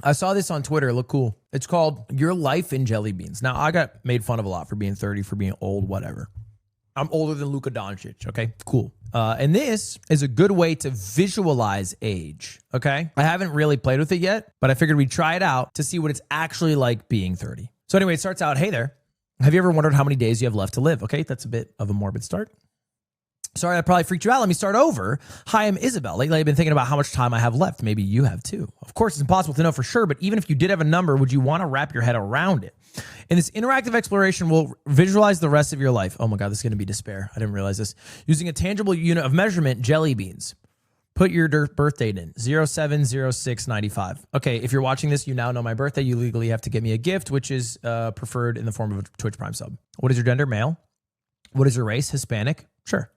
I saw this on Twitter. It looked cool. It's called Your Life in Jelly Beans. Now, I got made fun of a lot for being 30, for being old, whatever. I'm older than Luka Doncic, okay? Cool. And this is a good way to visualize age, okay? I haven't really played with it yet, but I figured we'd try it out to see what it's actually like being 30. So anyway, it starts out, hey there. Have you ever wondered how many days you have left to live? Okay, that's a bit of a morbid start. Sorry, that probably freaked you out. Let me start over. Hi, I'm Isabel. Lately, I've been thinking about how much time I have left. Maybe you have too. Of course, it's impossible to know for sure, but even if you did have a number, would you want to wrap your head around it? In this interactive exploration, we'll visualize the rest of your life. Oh my God, this is going to be despair. I didn't realize this. Using a tangible unit of measurement, jelly beans. Put your birth date in, 07/06/95. Okay, if you're watching this, you now know my birthday. You legally have to get me a gift, which is preferred in the form of a Twitch Prime sub. What is your gender? Male. What is your race? Hispanic. Sure.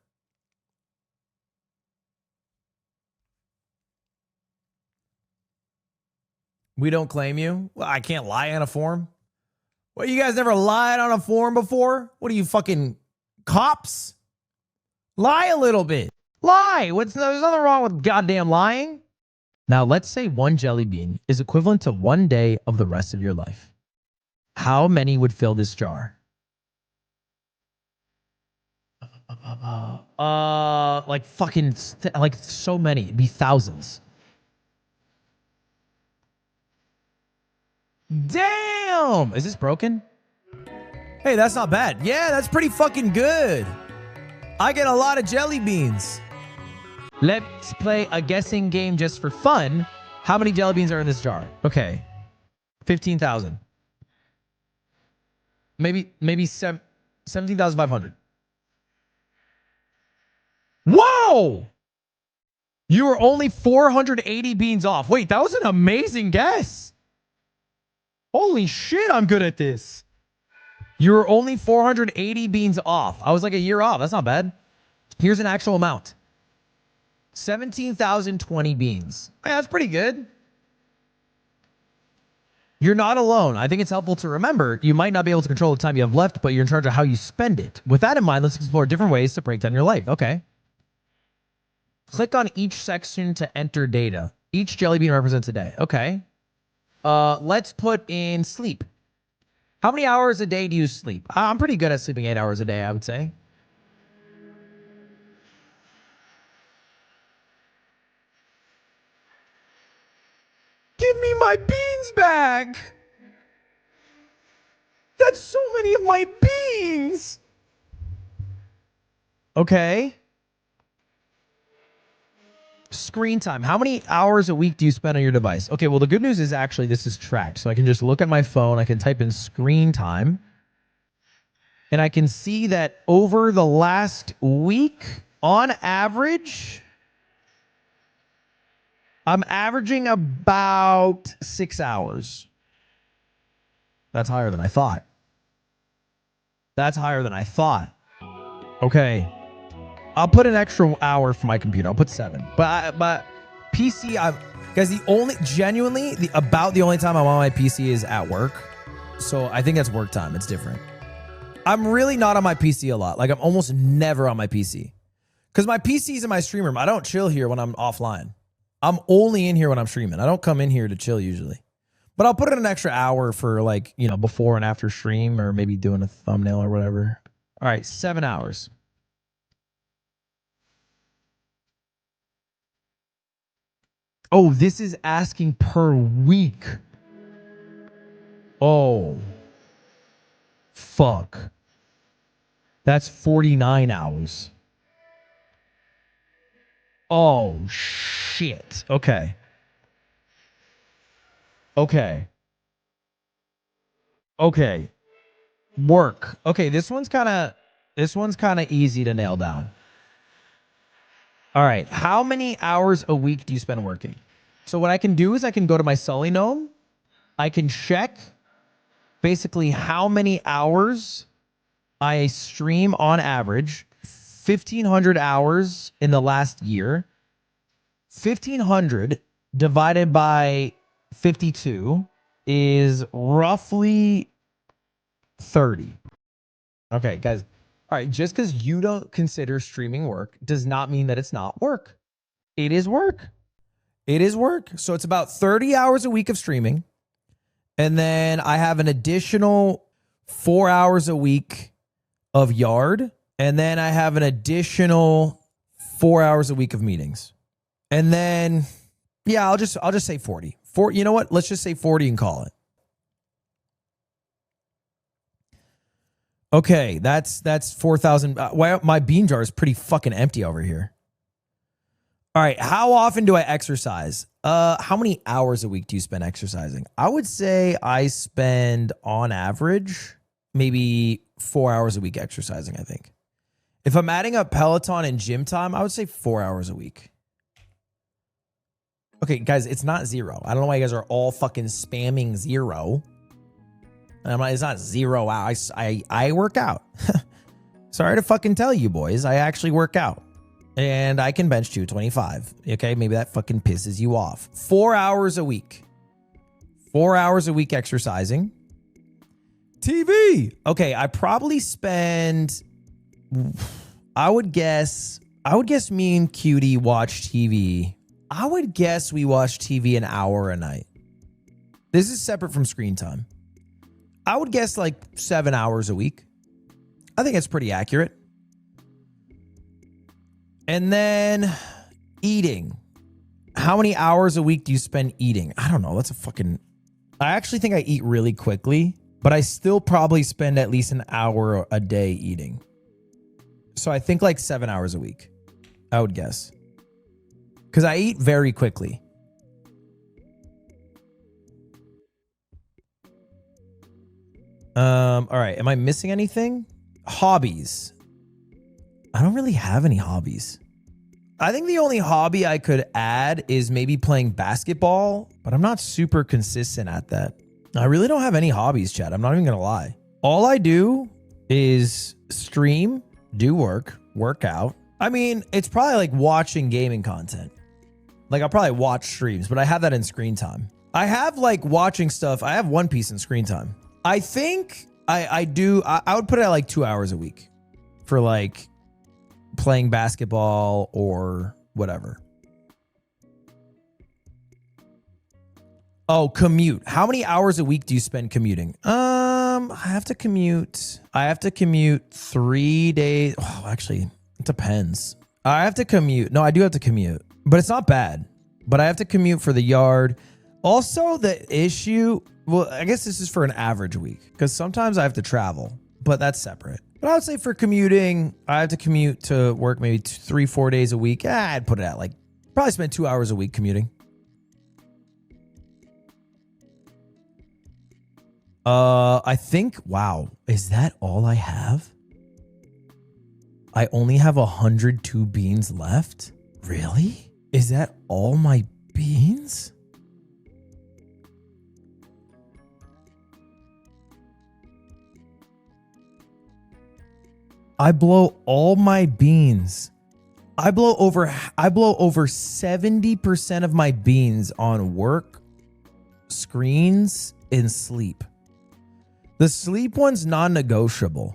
We don't claim you. Well, I can't lie on a form. What, you guys never lied on a form before? What are you, fucking cops? Lie a little bit. Lie. There's nothing wrong with goddamn lying. Now, let's say one jelly bean is equivalent to 1 day of the rest of your life. How many would fill this jar? Like fucking, like so many. It'd be thousands. Damn! Is this broken? Hey, that's not bad. Yeah, that's pretty fucking good. I get a lot of jelly beans. Let's play a guessing game just for fun. How many jelly beans are in this jar? Okay. 15,000. Maybe 17,500. Whoa! You were only 480 beans off. Wait, that was an amazing guess. Holy shit, I'm good at this. You were only 480 beans off. I was like a year off. That's not bad. Here's an actual amount. 17,020 beans. Yeah, that's pretty good. You're not alone. I think it's helpful to remember you might not be able to control the time you have left, but you're in charge of how you spend it. With that in mind, let's explore different ways to break down your life. Okay. Click on each section to enter data. Each jelly bean represents a day. Okay. Let's put in sleep. How many hours a day do you sleep? I'm pretty good at sleeping 8 hours a day, I would say. Give me my beans back. That's so many of my beans. Okay. Screen time. How many hours a week do you spend on your device? Okay, well, the good news is actually this is tracked. So I can just look at my phone. I can type in screen time. And I can see that over the last week, on average, I'm averaging about 6 hours. That's higher than I thought. That's higher than I thought. Okay. I'll put an extra hour for my computer. I'll put 7. But PC, guys, about the only time I'm on my PC is at work. So I think that's work time. It's different. I'm really not on my PC a lot. Like, I'm almost never on my PC. Because my PC's in my stream room. I don't chill here when I'm offline. I'm only in here when I'm streaming. I don't come in here to chill usually. But I'll put in an extra hour for, like, you know, before and after stream, or maybe doing a thumbnail or whatever. All right, 7 hours. Oh, this is asking per week. Oh. Fuck. That's 49 hours. Oh, shit. Okay. Okay. Okay. Work. Okay, this one's kind of easy to nail down. All right. How many hours a week do you spend working? So what I can do is I can go to my Sully Gnome. I can check basically how many hours I stream on average. 1,500 hours in the last year. 1,500 divided by 52 is roughly 30. Okay, guys. All right, just because you don't consider streaming work does not mean that it's not work. It is work. It is work. So it's about 30 hours a week of streaming. And then I have an additional 4 hours a week of yard. And then I have an additional 4 hours a week of meetings. And then, yeah, I'll just say 40. You know what? Let's just say 40 and call it. Okay, that's 4,000. My bean jar is pretty fucking empty over here. All right, how often do I exercise? How many hours a week do you spend exercising? I would say I spend, on average, maybe 4 hours a week exercising, I think. If I'm adding up Peloton and gym time, I would say 4 hours a week. Okay, guys, it's not zero. I don't know why you guys are all fucking spamming zero. It's not 0 hours. I work out. Sorry to fucking tell you, boys. I actually work out. And I can bench 225. Okay, maybe that fucking pisses you off. 4 hours a week. 4 hours a week exercising. TV. Okay, I probably spend... I would guess me and Cutie watch TV. I would guess we watch TV an hour a night. This is separate from screen time. I would guess like 7 hours a week. I think that's pretty accurate. And then eating. How many hours a week do you spend eating? I don't know. I actually think I eat really quickly, but I still probably spend at least an hour a day eating. So I think like 7 hours a week, I would guess. Because I eat very quickly. All right. Am I missing anything? Hobbies. I don't really have any hobbies. I think the only hobby I could add is maybe playing basketball, but I'm not super consistent at that. I really don't have any hobbies, Chad. I'm not even going to lie. All I do is stream, do work out. I mean, it's probably like watching gaming content. Like I'll probably watch streams, but I have that in screen time. I have like watching stuff. I have One Piece in screen time. I think I would put it at like 2 hours a week for like playing basketball or whatever. Oh, commute. How many hours a week do you spend commuting? I have to commute 3 days. Oh, actually, it depends. I have to commute. No, I do have to commute, but it's not bad. But I have to commute for the yard. Also, the issue, well, I guess this is for an average week because sometimes I have to travel, but that's separate. But I would say for commuting, I have to commute to work maybe 3-4 days a week. I'd put it at like, probably spend 2 hours a week commuting. I think, wow, is that all I have? I only have 102 beans left? Really? Is that all my beans? I blow all my beans. I blow over 70% of my beans on work, screens, and sleep. The sleep one's non-negotiable.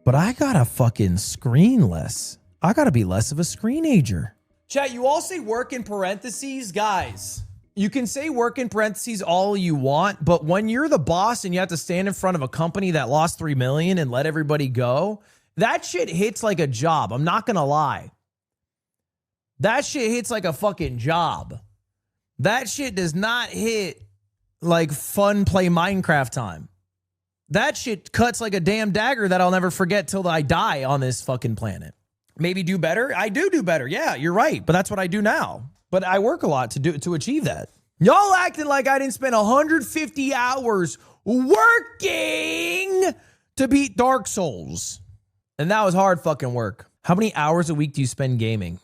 But I gotta fucking screen less. I gotta be less of a screenager. Chat, you all say work in parentheses. Guys, you can say work in parentheses all you want, but when you're the boss and you have to stand in front of a company that lost $3 million and let everybody go, that shit hits like a job. I'm not gonna lie. That shit hits like a fucking job. That shit does not hit like fun play Minecraft time. That shit cuts like a damn dagger that I'll never forget till I die on this fucking planet. Maybe do better? I do better. Yeah, you're right. But that's what I do now. But I work a lot to achieve that. Y'all acting like I didn't spend 150 hours working to beat Dark Souls. And that was hard fucking work. How many hours a week do you spend gaming?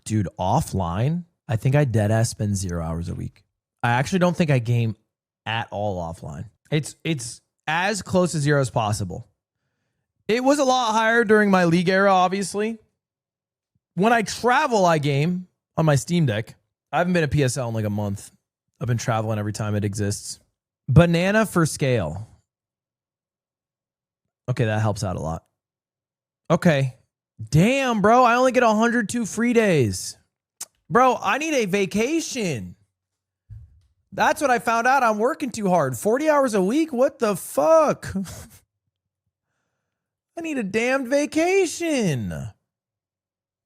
Dude, offline, I think I deadass spend 0 hours a week. I actually don't think I game at all offline. It's as close to zero as possible. It was a lot higher during my league era, obviously. When I travel, I game on my Steam Deck. I haven't been at PSL in like a month. I've been traveling every time it exists. Banana for scale. Okay, that helps out a lot. Okay. Damn, bro. I only get 102 free days. Bro, I need a vacation. That's what I found out. I'm working too hard. 40 hours a week? What the fuck? I need a damned vacation.